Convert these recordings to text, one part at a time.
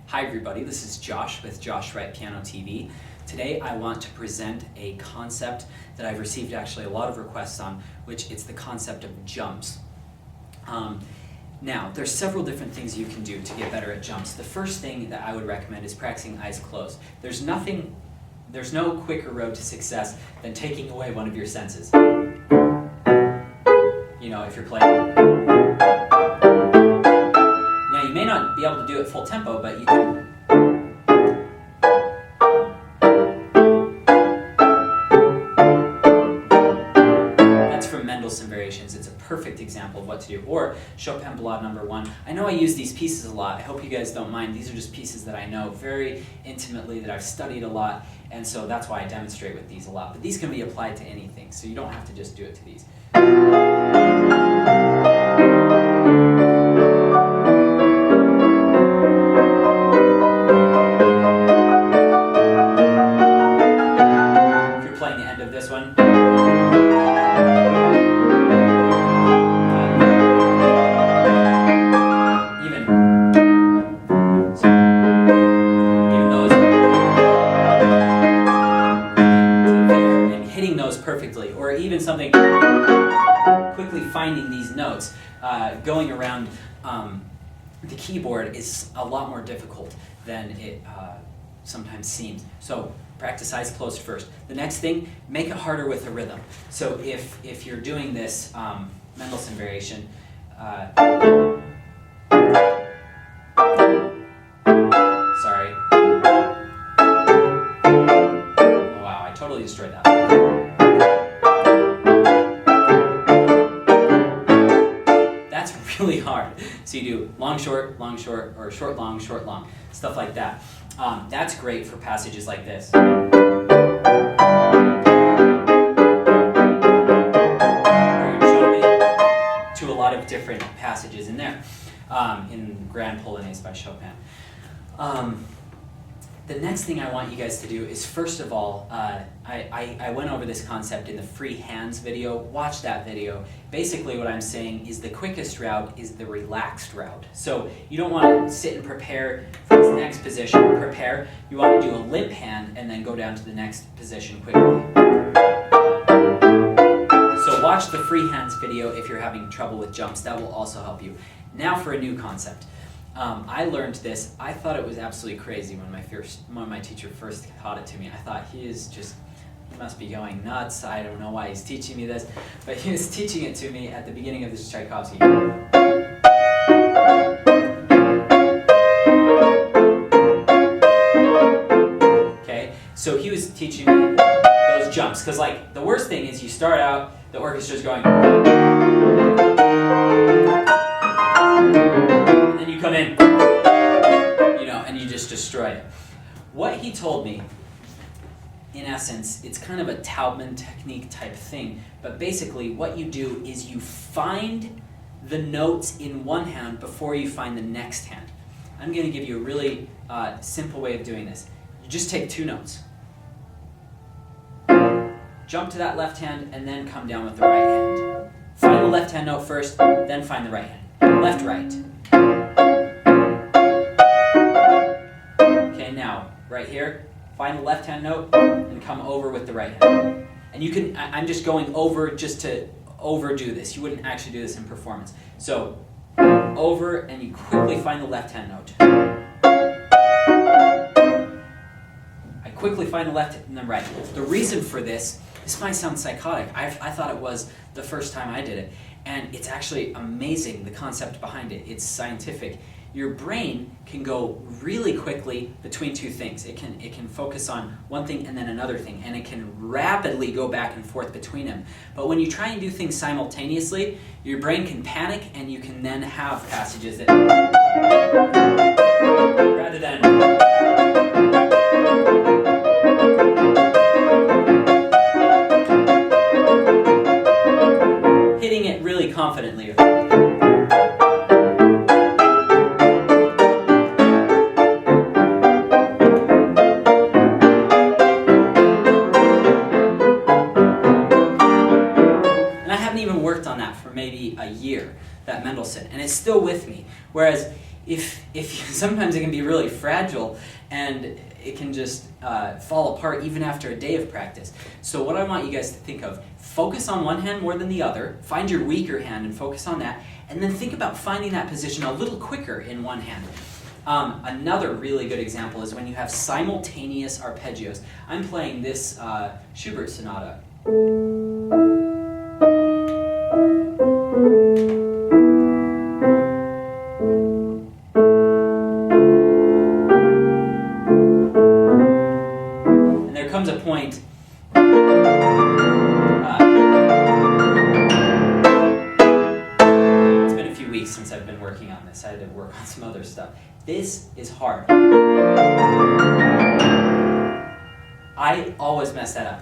Hi everybody, this is Josh with Josh Wright Piano TV. Today I want to present a concept that I've received actually a lot of requests on, which it's the concept of jumps. Now, there's several different things you can do to get better at jumps. The first thing that I would recommend is practicing eyes closed. There's no quicker road to success than taking away one of your senses. You know, if you're playing. Now, you may not be able to do it full tempo, but you can. Variations. It's a perfect example of what to do. Or Chopin Ballade No. 1. I know I use these pieces a lot. I hope you guys don't mind. These are just pieces that I know very intimately, that I've studied a lot, and so that's why I demonstrate with these a lot. But these can be applied to anything, so you don't have to just do it to these. If you're playing the end of this one, perfectly, or even something quickly finding these notes, going around the keyboard is a lot more difficult than it sometimes seems. So practice eyes closed first. The next thing, make it harder with the rhythm. So if you're doing this Mendelssohn variation, sorry. Oh, wow, I totally destroyed that. Really hard. So you do long, short, or short, long, stuff like that. That's great for passages like this. Where you're jumping to a lot of different passages in there, in Grand Polonaise by Chopin. The next thing I want you guys to do is, first of all, I went over this concept in the free hands video. Watch that video. Basically what I'm saying is the quickest route is the relaxed route. So you don't want to sit and prepare for this next position. Prepare. You want to do a limp hand and then go down to the next position quickly. So watch the free hands video if you're having trouble with jumps. That will also help you. Now for a new concept. I learned this. I thought it was absolutely crazy when my teacher first taught it to me. I thought he must be going nuts. I don't know why he's teaching me this, but he was teaching it to me at the beginning of this Tchaikovsky. Okay, so he was teaching me those jumps, because like the worst thing is you start out, the orchestra's going, and then you come in, and you just destroy it. What he told me, in essence, it's kind of a Taubman technique type thing, but basically what you do is you find the notes in one hand before you find the next hand. I'm going to give you a really simple way of doing this. You just take two notes, jump to that left hand, and then come down with the right hand. Find the left hand note first, then find the right hand. Left, right. Okay, now, right here, find the left hand note and come over with the right hand. And you can, I'm just going over just to overdo this. You wouldn't actually do this in performance. So, over, and you quickly find the left hand note. I quickly find the left and the right. The reason for this might sound psychotic. I thought it was the first time I did it. And it's actually amazing, the concept behind it. It's scientific. Your brain can go really quickly between two things. It can focus on one thing and then another thing, and it can rapidly go back and forth between them. But when you try and do things simultaneously, your brain can panic, and you can then have passages that, rather than hitting it really confidently. And I haven't even worked on that for maybe a year. that Mendelssohn, and it's still with me. Whereas if sometimes it can be really fragile, and it can just fall apart even after a day of practice. So what I want you guys to think of, focus on one hand more than the other, find your weaker hand and focus on that, and then think about finding that position a little quicker in one hand. Another really good example is when you have simultaneous arpeggios. I'm playing this Schubert sonata. And there comes a point since I've been working on this. I had to work on some other stuff. This is hard. I always mess that up.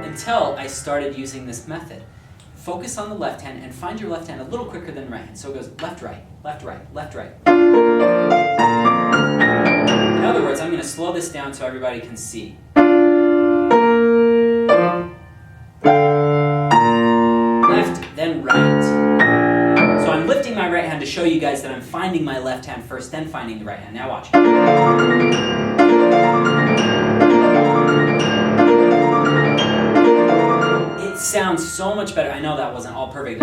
Until I started using this method. Focus on the left hand and find your left hand a little quicker than right hand. So it goes left, right, left, right, left, right. In other words, I'm going to slow this down so everybody can see. Then right. So I'm lifting my right hand to show you guys that I'm finding my left hand first, then finding the right hand. Now watch. It sounds so much better. I know that wasn't all perfect.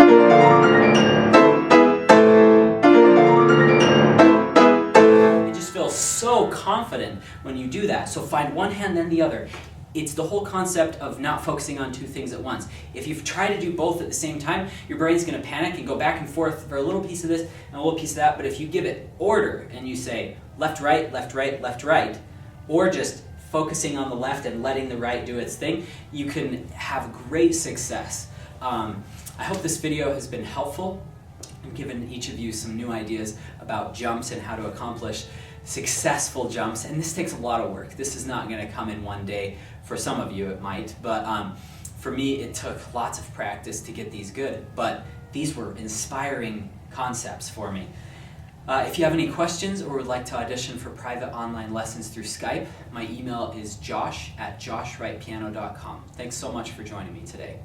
It just feels so confident when you do that. So find one hand, then the other. It's the whole concept of not focusing on two things at once. If you try to do both at the same time, your brain's going to panic and go back and forth for a little piece of this and a little piece of that. But if you give it order and you say left, right, left, right, left, right, or just focusing on the left and letting the right do its thing, you can have great success. I hope this video has been helpful and given each of you some new ideas about jumps and how to accomplish successful jumps. And this takes a lot of work. This is not going to come in one day. For some of you it might, but for me it took lots of practice to get these good. But these were inspiring concepts for me. If you have any questions or would like to audition for private online lessons through Skype, my email is josh@joshwrightpiano.com. Thanks so much for joining me today.